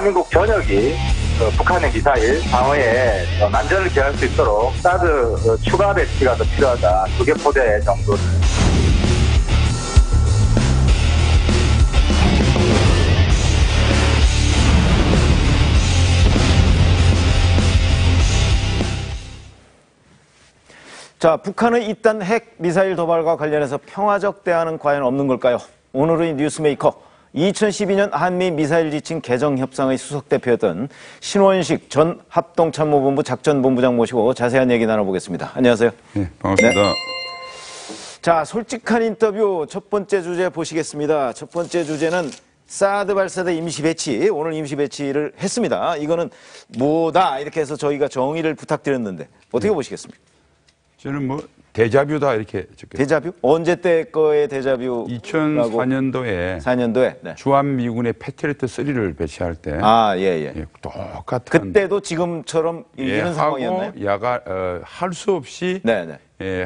대한민국 전역이 북한의 미사일 방어에 난전을 기할 수 있도록 사드 추가 배치가 더 필요하다. 2개 포대 정도를. 자, 북한의 잇단 핵 미사일 도발과 관련해서 평화적 대안은 과연 없는 걸까요? 오늘의 뉴스메이커, 2012년 한미 미사일 지침 개정 협상의 수석 대표였던 신원식 전 합동참모본부 작전본부장 모시고 자세한 얘기 나눠보겠습니다. 안녕하세요. 네, 반갑습니다. 네. 자, 솔직한 인터뷰 첫 번째 주제 보시겠습니다. 첫 번째 주제는 사드 발사대 임시 배치, 오늘 임시 배치를 했습니다. 이거는 뭐다 이렇게 해서 저희가 정의를 부탁드렸는데 어떻게 보시겠습니까? 저는 뭐 데자뷰다 이렇게 적겠습니다. 데자뷰? 언제 때 거의 데자뷰? 2004년도에 4년도에 네. 주한미군의 패트리어트 3를 배치할 때 똑같은 그때도 지금처럼 이런 상황이었나요? 야간 할 수 없이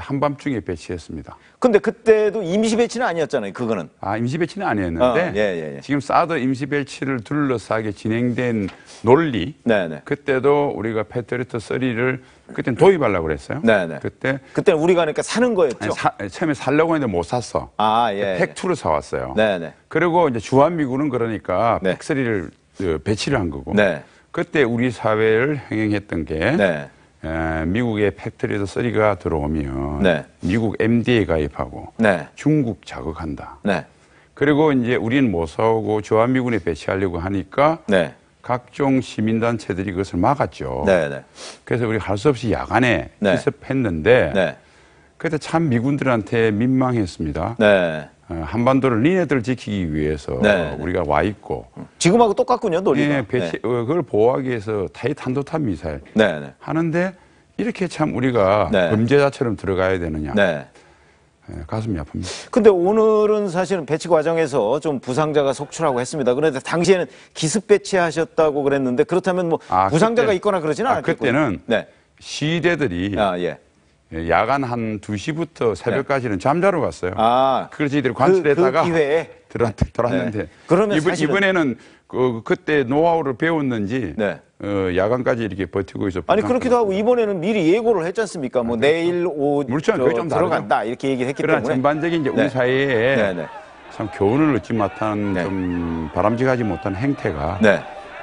한밤중에 배치했습니다. 근데 그때도 임시 배치는 아니었잖아요. 그거는. 임시 배치는 아니었는데 지금 사드 임시 배치를 둘러싸게 진행된 논리. 그때도 우리가 패트리어트 3를 그때는 도입하려고 그랬어요. 그때 우리가 그러니까 사는 거였죠. 처음에 살려고 했는데 못 샀어. 팩2를 사왔어요. 그리고 이제 주한미군은 그러니까 팩3를 배치를 한 거고. 그때 우리 사회를 행행했던 게 미국의 패트리어트 3가 들어오면 미국 MD에 가입하고 중국 자극한다. 그리고 이제 우리는 못 사오고 주한미군에 배치하려고 하니까 각종 시민단체들이 그것을 막았죠. 그래서 우리가 할 수 없이 야간에 기습했는데 그때 참 미군들한테 민망했습니다. 한반도를 니네들 지키기 위해서 우리가 와 있고 지금하고 똑같군요, 논리가. 그걸 보호하기 위해서 탄도탄 미사일 하는데 이렇게 참 우리가 범죄자처럼 들어가야 되느냐. 가슴이 아픕니다. 근데 오늘은 사실은 배치 과정에서 좀 부상자가 속출하고 했습니다. 그런데 당시에는 기습 배치하셨다고 그랬는데 그렇다면 뭐 부상자가 있거나 그러지는 않았겠고요. 그때는 시위대들이 야간 한 2시부터 새벽까지는 잠자러 갔어요. 그래서 저희들이 관찰했다가 들어왔는데 그러면 이번에는 그때 노하우를 배웠는지 야간까지 이렇게 버티고 있어. 아니 그렇기도 하고 이번에는 미리 예고를 했지 않습니까? 뭐 내일 좀 들어간다 이렇게 얘기를 했기 때문에. 전반적인 이제 우리 사회에 참 교훈을 얻지 못한 좀 바람직하지 못한 행태가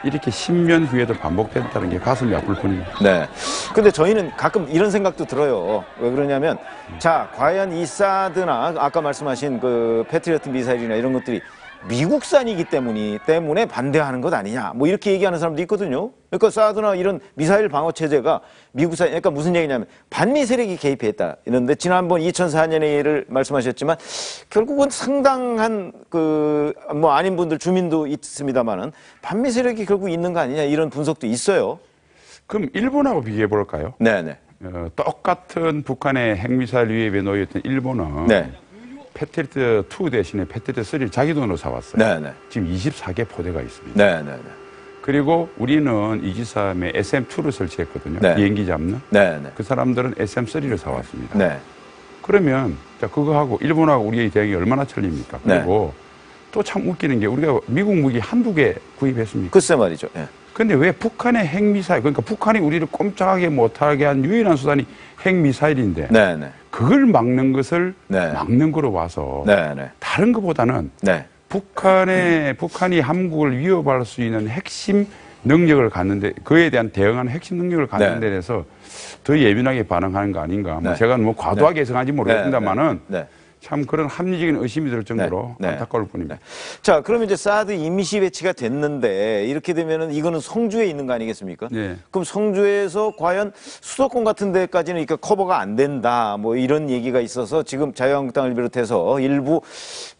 이렇게 10년 후에도 반복된다는 게 가슴이 아플 뿐입니다. 근데 저희는 가끔 이런 생각도 들어요. 왜 그러냐면 자, 과연 이 사드나 아까 말씀하신 그 패트리어트 미사일이나 이런 것들이 미국산이기 때문에 반대하는 것 아니냐. 뭐 이렇게 얘기하는 사람도 있거든요. 그러니까 사드나 이런 미사일 방어 체제가 미국산, 그러니까 무슨 얘기냐면 반미 세력이 개입했다. 이런데 지난번 2004년의 예를 말씀하셨지만 결국은 상당한 뭐 아닌 분들 주민도 있습니다만은 반미 세력이 결국 있는 거 아니냐 이런 분석도 있어요. 그럼 일본하고 비교해 볼까요? 똑같은 북한의 핵미사일 위협에 놓였던 일본은 패트리어트 2 대신에 패트리어트 3를 자기 돈으로 사왔어요. 지금 24개 포대가 있습니다. 그리고 우리는 이지삼에 SM2를 설치했거든요. 비행기 잡는. 그 사람들은 SM3를 사왔습니다. 그러면 자 그거하고 일본하고 우리의 대응이 얼마나 틀립니까? 그리고 또 참 웃기는 게 우리가 미국 무기 한두 개 구입했습니까? 글쎄 말이죠. 근데 왜 북한의 핵미사일, 그러니까 북한이 우리를 꼼짝하게 못하게 한 유일한 수단이 핵미사일인데 그걸 막는 것을 막는 거로 봐서 다른 것보다는 북한이 한국을 위협할 수 있는 핵심 능력을 갖는데 그에 대한 대응하는 핵심 능력을 갖는 데 대해서 더 예민하게 반응하는 거 아닌가. 제가 뭐 과도하게 해석하는지 모르겠습니다만은 참 그런 합리적인 의심이 들 정도로 안타까울 뿐입니다. 자, 그러면 이제 사드 임시 배치가 됐는데 이렇게 되면은 이거는 성주에 있는 거 아니겠습니까? 그럼 성주에서 과연 수도권 같은 데까지는 그러니까 커버가 안 된다. 뭐 이런 얘기가 있어서 지금 자유한국당을 비롯해서 일부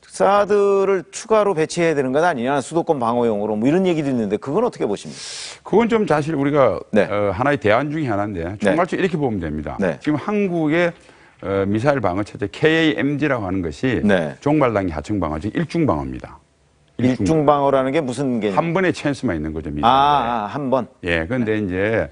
사드를 추가로 배치해야 되는 것 아니냐, 수도권 방어용으로 뭐 이런 얘기도 있는데 그건 어떻게 보십니까? 그건 좀 사실 우리가 하나의 대안 중에 하나인데 정말로 이렇게 보면 됩니다. 지금 한국의 미사일 방어 체제 KAMD라고 하는 것이 종발당기 하청 방어, 즉 일중 방어입니다. 일중 방어라는 게 무슨 개념? 한 번의 찬스만 있는 거죠. 한 번. 그런데 이제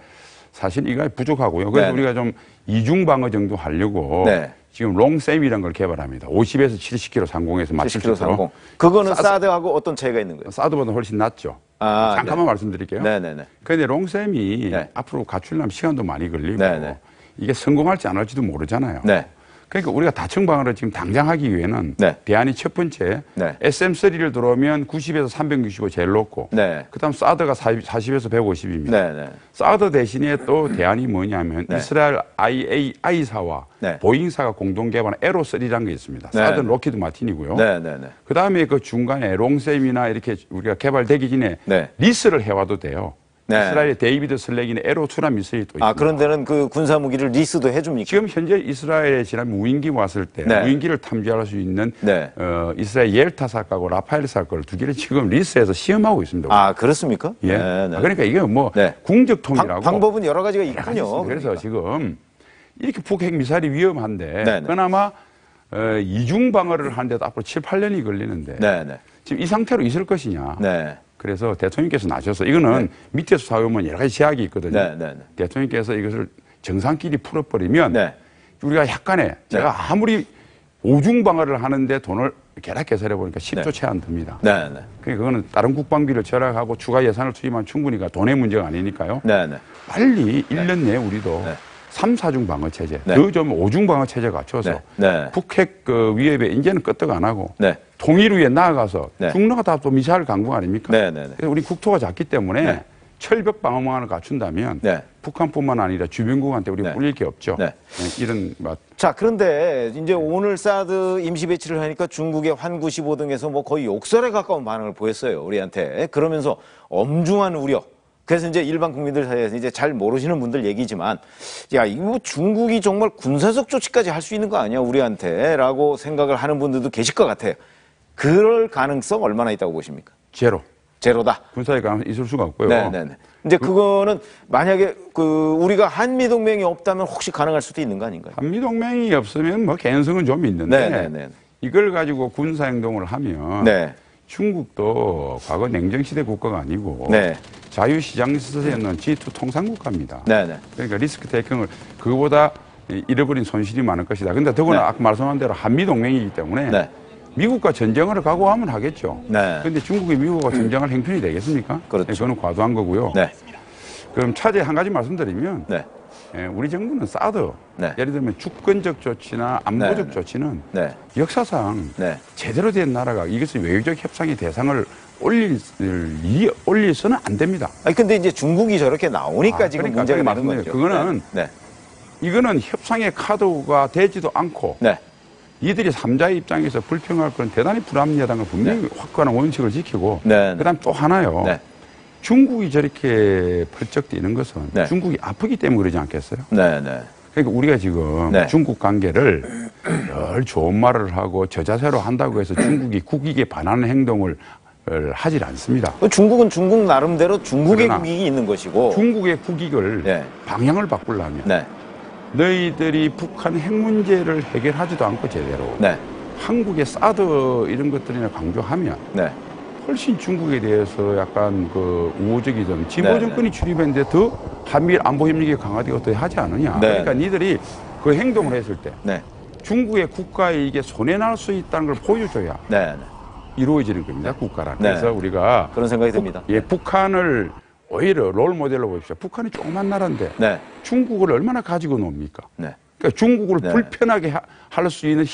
사실 이거 부족하고요. 그래서 우리가 좀 이중 방어 정도 하려고 지금 롱셈이라는 걸 개발합니다. 50에서 70km 상공에서 맞출 수 있도록. 그거는 사드하고 어떤 차이가 있는 거예요? 사드보다 훨씬 낫죠. 잠깐만 말씀드릴게요. 네네네. 그런데 롱쌤이 앞으로 갖추려면 시간도 많이 걸리고 이게 성공할지 안 할지도 모르잖아요. 그러니까 우리가 다층 방어를 지금 당장 하기 위해는 대안이 첫 번째 SM3를 들어오면 90에서 365 제일 높고 그다음 사드가 40에서 150입니다. 사드 대신에 또 대안이 뭐냐면 이스라엘 IAI사와 보잉사가 공동 개발한 에로3라는 게 있습니다. 사드는 로키드 마틴이고요. 그다음에 그 중간에 롱셈이나 이렇게 우리가 개발되기 전에 리스를 해와도 돼요. 이스라엘의 데이비드 슬랙이나 에로2라는 미사일이 또 있습니다. 그런 데는 그 군사 무기를 리스도 해줍니까? 지금 현재 이스라엘에 지난 무인기 왔을 때 무인기를 탐지할 수 있는 이스라엘 옐타사하고 라파엘사하고 두 개를 지금 리스에서 시험하고 있습니다. 그렇습니까? 예. 그러니까 이게 뭐 궁적통이라고 방법은 여러 가지가 있군요. 그래서 그러니까. 지금 이렇게 북핵 미사일이 위험한데 그나마 이중 방어를 하는데도 앞으로 7, 8년이 걸리는데 지금 이 상태로 있을 것이냐? 그래서 대통령께서 나셔서 이거는 밑에서 사오면 여러 가지 제약이 있거든요. 대통령께서 이것을 정상끼리 풀어버리면 우리가 약간의 제가 아무리 오중 방어를 하는데 돈을 계략 계산해 보니까 10조 채 안 듭니다. 그러니까 그거는 다른 국방비를 절약하고 추가 예산을 투입하면 충분히가 돈의 문제가 아니니까요. 빨리 1년 내에 우리도 3, 4중 방어 체제, 더 좀 5중 방어 체제 갖춰서 북핵 그 위협에 이제는 끄떡 안 하고 통일 위에 나아가서 중로가 다 또 미사일 강국 아닙니까? 그래서 우리 국토가 작기 때문에 철벽 방어망을 갖춘다면 북한뿐만 아니라 주변국한테 우리가 꿀릴 게 없죠. 이런 맛. 자, 그런데 이제 오늘 사드 임시 배치를 하니까 중국의 환95 등에서 뭐 거의 욕설에 가까운 반응을 보였어요, 우리한테. 그러면서 엄중한 우려. 그래서 이제 일반 국민들 사이에서 이제 잘 모르시는 분들 얘기지만, 야, 이거 중국이 정말 군사적 조치까지 할 수 있는 거 아니야, 우리한테? 라고 생각을 하는 분들도 계실 것 같아요. 그럴 가능성 얼마나 있다고 보십니까? 제로다. 군사의 가능성이 있을 수가 없고요. 이제 그거는 만약에 우리가 한미동맹이 없다면 혹시 가능할 수도 있는 거 아닌가요? 한미동맹이 없으면 뭐 개연성은 좀 있는데 이걸 가지고 군사행동을 하면 중국도 과거 냉정시대 국가가 아니고 자유시장 시대에는 G2 통상국가입니다. 그러니까 리스크 테이킹을 그거보다 잃어버린 손실이 많을 것이다. 근데 더구나 아까 말씀한 대로 한미동맹이기 때문에 미국과 전쟁을 각오하면 하겠죠. 그런데 중국이 미국과 전쟁할 형편이 되겠습니까? 그거는 과도한 거고요. 그럼 차제 한 가지 말씀드리면 우리 정부는 사드, 예를 들면 주권적 조치나 안보적 조치는 역사상 제대로 된 나라가 이것을 외교적 협상의 대상을 올려서는 안 됩니다. 근데 이제 중국이 저렇게 나오니까 지금 문제가 많은 거죠. 그거는 이거는 협상의 카드가 되지도 않고 이들이 3자의 입장에서 불평할 건 대단히 불합리하다는 걸 분명히 확고한 원칙을 지키고 그다음 또 하나요. 중국이 저렇게 펄쩍 뛰는 것은 중국이 아프기 때문에 그러지 않겠어요? 그러니까 우리가 지금 중국 관계를 늘 좋은 말을 하고 저자세로 한다고 해서 중국이 국익에 반하는 행동을 하질 않습니다. 중국은 중국 나름대로 중국의 국익이 있는 것이고 중국의 국익을 방향을 바꾸려면 너희들이 북한 핵 문제를 해결하지도 않고 제대로 한국의 사드 이런 것들이나 강조하면 훨씬 중국에 대해서 약간 그 우호적이든 진보 정권이 출입했는데 더 한미일 안보 협력이 강화되고 더 하지 않느냐. 그러니까 니들이 그 행동을 했을 때 중국의 국가에 이게 손해날 수 있다는 걸 보여줘야 이루어지는 겁니다. 국가란. 그래서 우리가 그런 생각이 듭니다. 북한을 오히려 롤 모델로 보십시오. 북한이 조그만 나라인데 중국을 얼마나 가지고 놉니까? 그러니까 중국을 불편하게 할 수 있는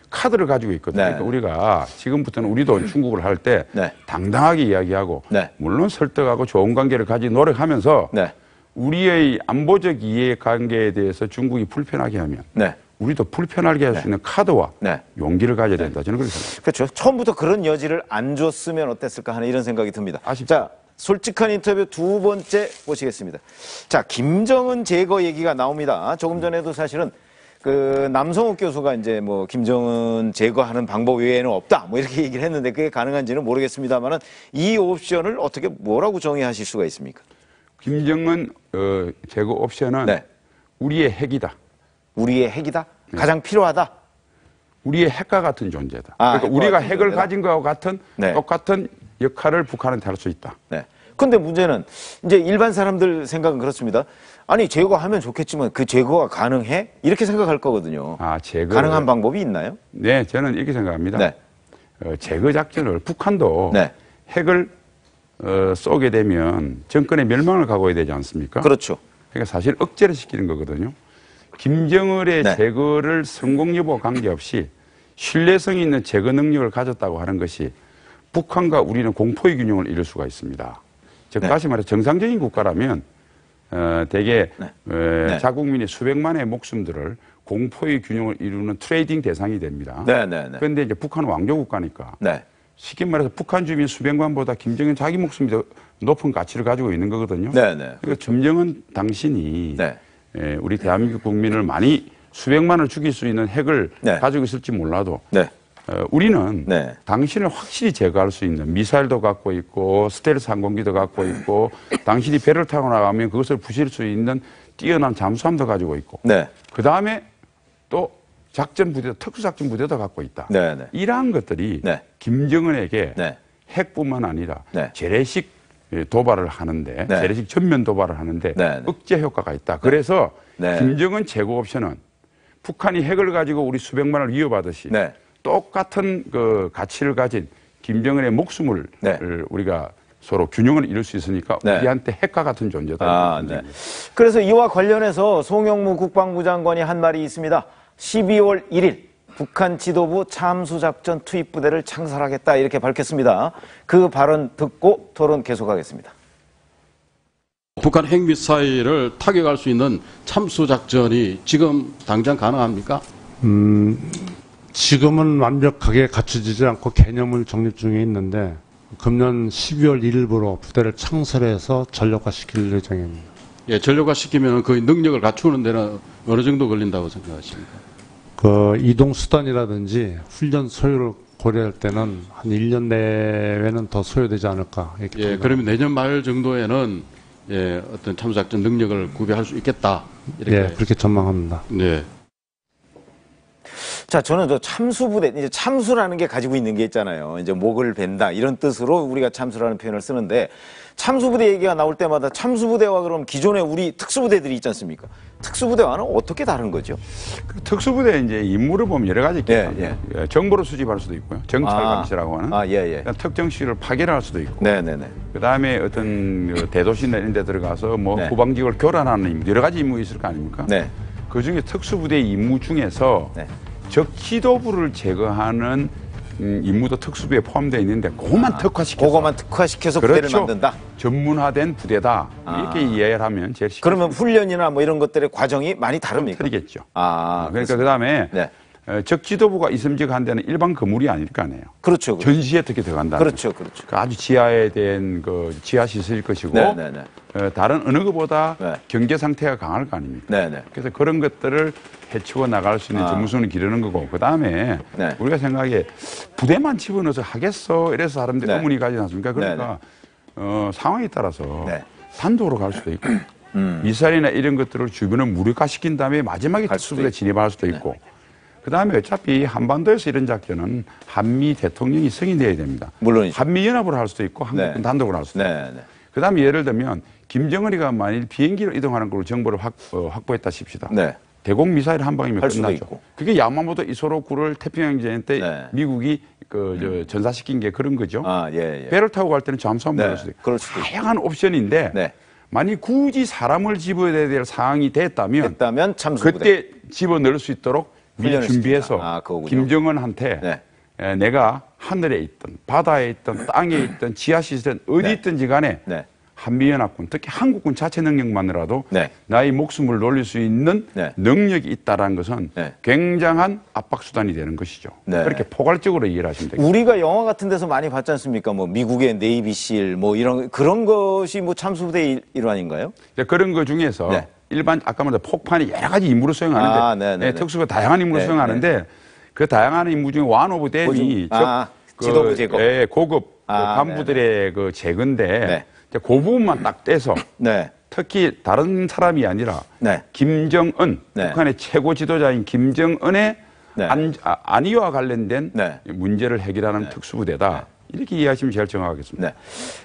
카드를 가지고 있거든요. 그러니까 우리가 지금부터는 우리도 중국을 할 때 당당하게 이야기하고 물론 설득하고 좋은 관계를 가지고 노력하면서 우리의 안보적 이해관계에 대해서 중국이 불편하게 하면 우리도 불편하게 할 수 있는 카드와 용기를 가져야 된다. 저는 그렇게 생각합니다. 그렇죠. 처음부터 그런 여지를 안 줬으면 어땠을까 하는 이런 생각이 듭니다. 자, 솔직한 인터뷰 두 번째 보시겠습니다. 자, 김정은 제거 얘기가 나옵니다. 조금 전에도 사실은 그 남성욱 교수가 이제 뭐 김정은 제거하는 방법 외에는 없다 뭐 이렇게 얘기를 했는데 그게 가능한지는 모르겠습니다만은 이 옵션을 어떻게 뭐라고 정의하실 수가 있습니까? 김정은 제거 옵션은 우리의 핵이다. 우리의 핵이다? 가장 필요하다? 우리의 핵과 같은 존재다. 그러니까 우리가 핵을 가진 것과 같은 똑같은 역할을 북한한테 할 수 있다. 근데 문제는 이제 일반 사람들 생각은 그렇습니다. 아니 제거하면 좋겠지만 그 제거가 가능해? 이렇게 생각할 거거든요. 가능한 방법이 있나요? 네, 저는 이렇게 생각합니다. 제거 작전을 북한도 핵을 쏘게 되면 정권의 멸망을 각오해야 되지 않습니까? 그렇죠. 그러니까 사실 억제를 시키는 거거든요. 김정을의 네. 제거를 성공 여부와 관계없이 신뢰성 있는 제거 능력을 가졌다고 하는 것이 북한과 우리는 공포의 균형을 이룰 수가 있습니다. 즉 네. 다시 말해 정상적인 국가라면 대개 네. 자국민의 수백만의 목숨들을 공포의 균형을 이루는 트레이딩 대상이 됩니다. 그런데 이제 북한은 왕조 국가니까 네. 쉽게 말해서 북한 주민 수백만보다 김정은 자기 목숨이 더 높은 가치를 가지고 있는 거거든요. 그러니까 그렇죠. 김정은 당신이 네. 우리 대한민국 국민을 많이 수백만을 죽일 수 있는 핵을 네. 가지고 있을지 몰라도 네. 우리는 네. 당신을 확실히 제거할 수 있는 미사일도 갖고 있고 스텔스 항공기도 갖고 있고 당신이 배를 타고 나가면 그것을 부실 수 있는 뛰어난 잠수함도 가지고 있고 네. 그다음에 또 작전부대, 특수작전부대도 갖고 있다. 네네. 이러한 것들이 네. 김정은에게 네. 핵뿐만 아니라 네. 재래식 도발을 하는데 네. 재래식 전면 도발을 하는데 네네. 억제 효과가 있다. 그래서 네. 김정은 제거 옵션은 북한이 핵을 가지고 우리 수백만을 위협하듯이 네. 똑같은 그 가치를 가진 김정은의 목숨을 네. 우리가 서로 균형을 이룰 수 있으니까 네. 우리한테 핵과 같은 존재다. 네. 그래서 이와 관련해서 송영무 국방부 장관이 한 말이 있습니다. 12월 1일 북한 지도부 참수작전 투입부대를 창설하겠다 이렇게 밝혔습니다. 그 발언 듣고 토론 계속하겠습니다. 북한 핵미사일을 타격할 수 있는 참수작전이 지금 당장 가능합니까? 지금은 완벽하게 갖춰지지 않고 개념을 정립 중에 있는데 금년 12월 1일부로 부대를 창설해서 전력화시킬 예정입니다. 예, 전력화시키면 그 능력을 갖추는 데는 어느 정도 걸린다고 생각하십니까? 그 이동 수단이라든지 훈련 소요를 고려할 때는 한 1년 내외는 더 소요되지 않을까. 이렇게 예, 그러면 내년 말 정도에는 예, 어떤 참수작전 능력을 구비할 수 있겠다. 이렇게. 예, 그렇게 전망합니다. 네. 자, 저는 저 참수부대, 이제 참수라는 게 가지고 있는 게 있잖아요. 이제 목을 벤다 이런 뜻으로 우리가 참수라는 표현을 쓰는데 참수부대 얘기가 나올 때마다 참수부대와 그럼 기존의 우리 특수부대들이 있지 않습니까? 특수부대와는 어떻게 다른 거죠? 그 특수부대 이제 임무를 보면 여러 가지 있겠죠. 정보를 수집할 수도 있고요. 정찰 감시라고 하는 특정 시를 파견할 수도 있고. 그 다음에 어떤 대도시나 이런 데 들어가서 뭐 후방지구를 교란하는 임무, 여러 가지 임무가 있을 거 아닙니까? 그 중에 특수부대 임무 중에서 적 지도부를 제거하는 임무도 특수부에 포함되어 있는데 그것만 특화시켜서 부대를 그렇죠. 만든다. 전문화된 부대다. 이렇게 이해를 하면 제일 쉽죠. 그러면 훈련이나 뭐 이런 것들의 과정이 많이 다릅니까? 틀리겠죠. 그러니까 그다음에 적 지도부가 있음직한 데는 일반 건물이 아닐 거 아니에요. 그렇죠. 전시에 특히 들어간다. 그렇죠. 아주 지하에 대한 그 지하 시설일 것이고 다른 어느 것보다 경제 상태가 강할 거 아닙니까? 그래서 그런 것들을 해치고 나갈 수 있는 전문성을 기르는 거고 그다음에 우리가 생각에 부대만 집어넣어서 하겠어 이래서 사람들이 의문이 가지지 않습니까? 그러니까 상황에 따라서 단독으로 갈 수도 있고 미사일이나 이런 것들을 주변에 무력화시킨 다음에 마지막에 특수부대 진입할 수도 있고 그다음에 어차피 한반도에서 이런 작전은 한미 대통령이 승인해야 됩니다. 물론 한미연합으로 할 수도 있고 한국은 단독으로 할 수도 있고 그다음에 예를 들면 김정은이가 만일 비행기로 이동하는 걸로 정보를 확보했다 싶시다. 대공 미사일 한 방이면 끝나죠. 그게 야마모토 이소로쿠를 태평양전 때 미국이 전사시킨 게 그런 거죠. 배를 타고 갈 때는 잠수함 갈 수도 있고 다양한 옵션인데 만약 굳이 사람을 집어야 될 상황이 됐다면 그때 집어넣을 수 있도록 미리 준비해서 김정은한테 내가 하늘에 있든 바다에 있든 땅에 있든 지하시설에 어디 있든지 간에 한미연합군, 특히 한국군 자체 능력만으로도 나의 목숨을 놀릴 수 있는 능력이 있다는 것은 굉장한 압박수단이 되는 것이죠. 그렇게 포괄적으로 이해를 하시면 되겠습니다. 우리가 영화 같은 데서 많이 봤지 않습니까? 뭐 미국의 네이비실 뭐 그런 것이 뭐 참수부대의 일환인가요? 그런 것 중에서 일반 아까 말한 폭탄이 여러 가지 임무를 수행하는데 특수가 다양한 임무를 수행하는데 그 다양한 임무 중에 one of them이 지도부 제거, 고급 간부들의 그 제거인데 그 부분만 딱 떼서 특히 다른 사람이 아니라 김정은 북한의 최고 지도자인 김정은의 안위와 관련된 문제를 해결하는 특수부대다. 이렇게 이해하시면 제일 정확하겠습니다.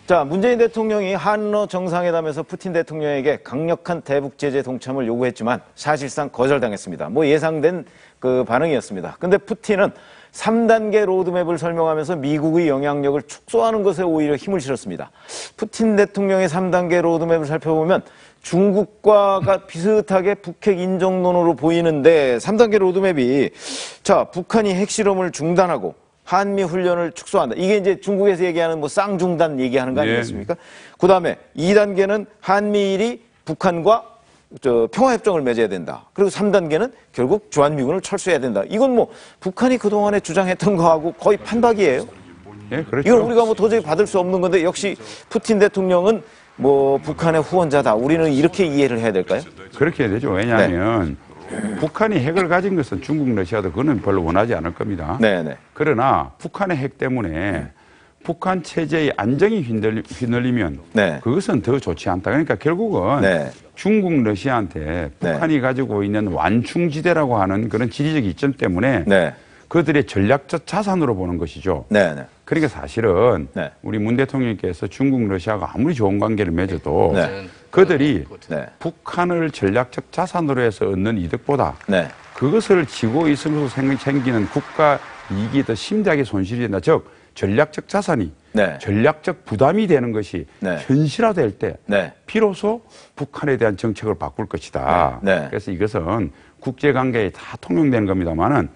자, 문재인 대통령이 한러 정상회담에서 푸틴 대통령에게 강력한 대북 제재 동참을 요구했지만 사실상 거절당했습니다. 뭐 예상된 그 반응이었습니다. 근데 푸틴은 3단계 로드맵을 설명하면서 미국의 영향력을 축소하는 것에 오히려 힘을 실었습니다. 푸틴 대통령의 3단계 로드맵을 살펴보면 중국과 비슷하게 북핵 인정론으로 보이는데 3단계 로드맵이 자, 북한이 핵실험을 중단하고 한미 훈련을 축소한다. 이게 이제 중국에서 얘기하는 뭐 쌍중단 얘기하는 거 아니겠습니까? 그 다음에 2단계는 한미일이 북한과 평화협정을 맺어야 된다. 그리고 3단계는 결국 주한미군을 철수해야 된다. 이건 뭐 북한이 그동안에 주장했던 거하고 거의 판박이에요. 예, 그렇죠. 이건 우리가 뭐 도저히 받을 수 없는 건데 역시 푸틴 대통령은 뭐 북한의 후원자다. 우리는 이렇게 이해를 해야 될까요? 그렇게 해야 되죠. 왜냐하면 북한이 핵을 가진 것은 중국, 러시아도 그거는 별로 원하지 않을 겁니다. 네네. 그러나 북한의 핵 때문에 북한 체제의 안정이 휘날리면 그것은 더 좋지 않다. 그러니까 결국은 중국, 러시아한테 북한이 가지고 있는 완충지대라고 하는 그런 지리적 이점 때문에 그들의 전략적 자산으로 보는 것이죠. 그러니까 사실은 우리 문 대통령께서 중국, 러시아가 아무리 좋은 관계를 맺어도 그들이 북한을 전략적 자산으로 해서 얻는 이득보다 그것을 지고 있으면서 생기는 국가 이익이 더 심대하게 손실이 된다. 즉 전략적 자산이 전략적 부담이 되는 것이 현실화될 때 비로소 북한에 대한 정책을 바꿀 것이다. 그래서 이것은 국제관계에 다 통용되는 겁니다만은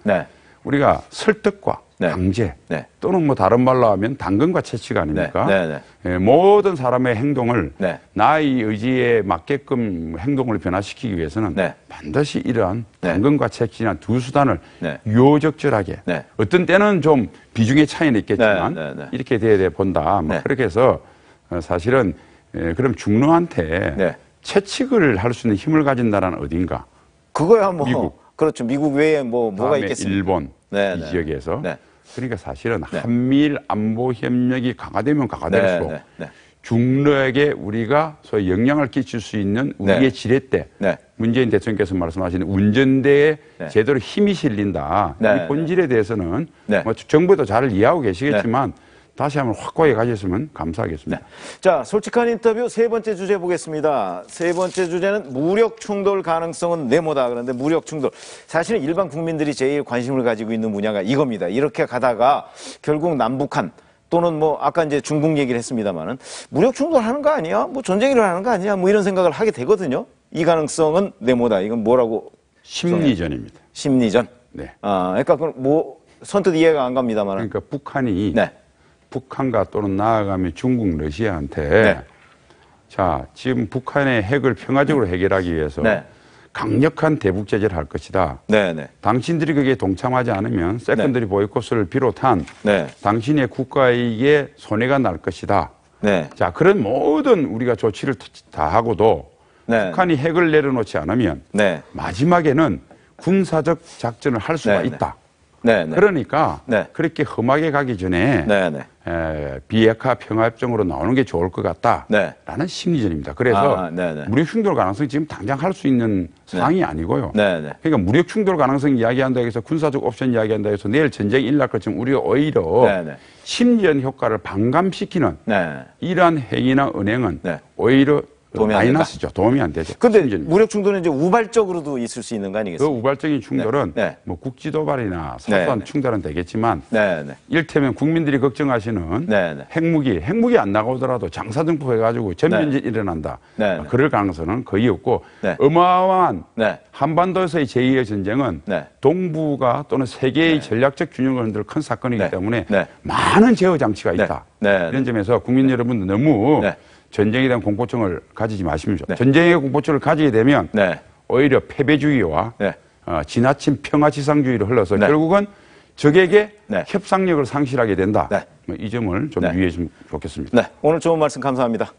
우리가 설득과 강제 또는 뭐 다른 말로 하면 당근과 채찍 아닙니까? 모든 사람의 행동을 나의 의지에 맞게끔 행동을 변화시키기 위해서는 반드시 이러한 당근과 채찍이나 두 수단을 유효적절하게 어떤 때는 좀 비중의 차이는 있겠지만 이렇게 돼야 본다. 뭐 그렇게 해서 사실은 그럼 중로한테 채찍을 할 수 있는 힘을 가진 나라는 어딘가? 그거야 뭐 미국. 그렇죠. 미국 외에 뭐가 있겠습니까? 일본 이 지역에서. 그러니까 사실은 한미일 안보 협력이 강화되면 강화될수록 중로에게 우리가 소위 영향을 끼칠 수 있는 우리의 지렛대 문재인 대통령께서 말씀하시는 운전대에 제대로 힘이 실린다. 이 본질에 대해서는 뭐 정부도 잘 이해하고 계시겠지만 다시 한번 확고하게 가졌으면 감사하겠습니다. 자, 솔직한 인터뷰 세 번째 주제 보겠습니다. 세 번째 주제는 무력 충돌 가능성은 네모다. 그런데 무력 충돌. 사실은 일반 국민들이 제일 관심을 가지고 있는 분야가 이겁니다. 이렇게 가다가 결국 남북한 또는 뭐 아까 이제 중국 얘기를 했습니다만은 무력 충돌 하는 거 아니야? 뭐 전쟁이 일어나는 거 아니야? 뭐 이런 생각을 하게 되거든요. 이 가능성은 네모다. 이건 뭐라고? 심리전입니다. 심리전? 그러니까 뭐 선뜻 이해가 안 갑니다만은. 그러니까 북한이 북한과 또는 나아가면 중국, 러시아한테 자, 지금 북한의 핵을 평화적으로 해결하기 위해서 강력한 대북 제재를 할 것이다. 당신들이 거기에 동참하지 않으면 세컨더리 보이콧을 비롯한 당신의 국가에게 손해가 날 것이다. 자, 그런 모든 우리가 조치를 다 하고도 북한이 핵을 내려놓지 않으면 마지막에는 군사적 작전을 할 수가 있다. 그러니까 그렇게 험하게 가기 전에 비핵화 평화협정으로 나오는 게 좋을 것 같다라는 심리전입니다. 그래서 무력 충돌 가능성이 지금 당장 할 수 있는 상황이 아니고요. 그러니까 무력 충돌 가능성 이야기한다고 해서 군사적 옵션 이야기한다고 해서 내일 전쟁이 일어날 것처럼 우리가 오히려 심리전 효과를 반감시키는 이러한 행위나 은행은 오히려 마이너스죠. 도움이 안 되죠. 그런데 무력 충돌은 이제 우발적으로도 있을 수 있는 거 아니겠습니까? 그 우발적인 충돌은 뭐 국지도발이나 사소한 충돌은 되겠지만 이를테면 국민들이 걱정하시는 핵무기 안 나가오더라도 장사등포 해가지고 전면전 일어난다. 그럴 가능성은 거의 없고 어마어마한 한반도에서의 제2의 전쟁은 동북아 또는 세계의 전략적 균형을 흔들 큰 사건이기 때문에 많은 제어 장치가 있다. 이런 점에서 국민 여러분도 너무 전쟁에 대한 공포증을 가지지 마십시오. 전쟁의 공포증을 가지게 되면 오히려 패배주의와 지나친 평화지상주의로 흘러서 결국은 적에게 협상력을 상실하게 된다. 이 점을 좀 유의해 주면 좋겠습니다. 오늘 좋은 말씀 감사합니다.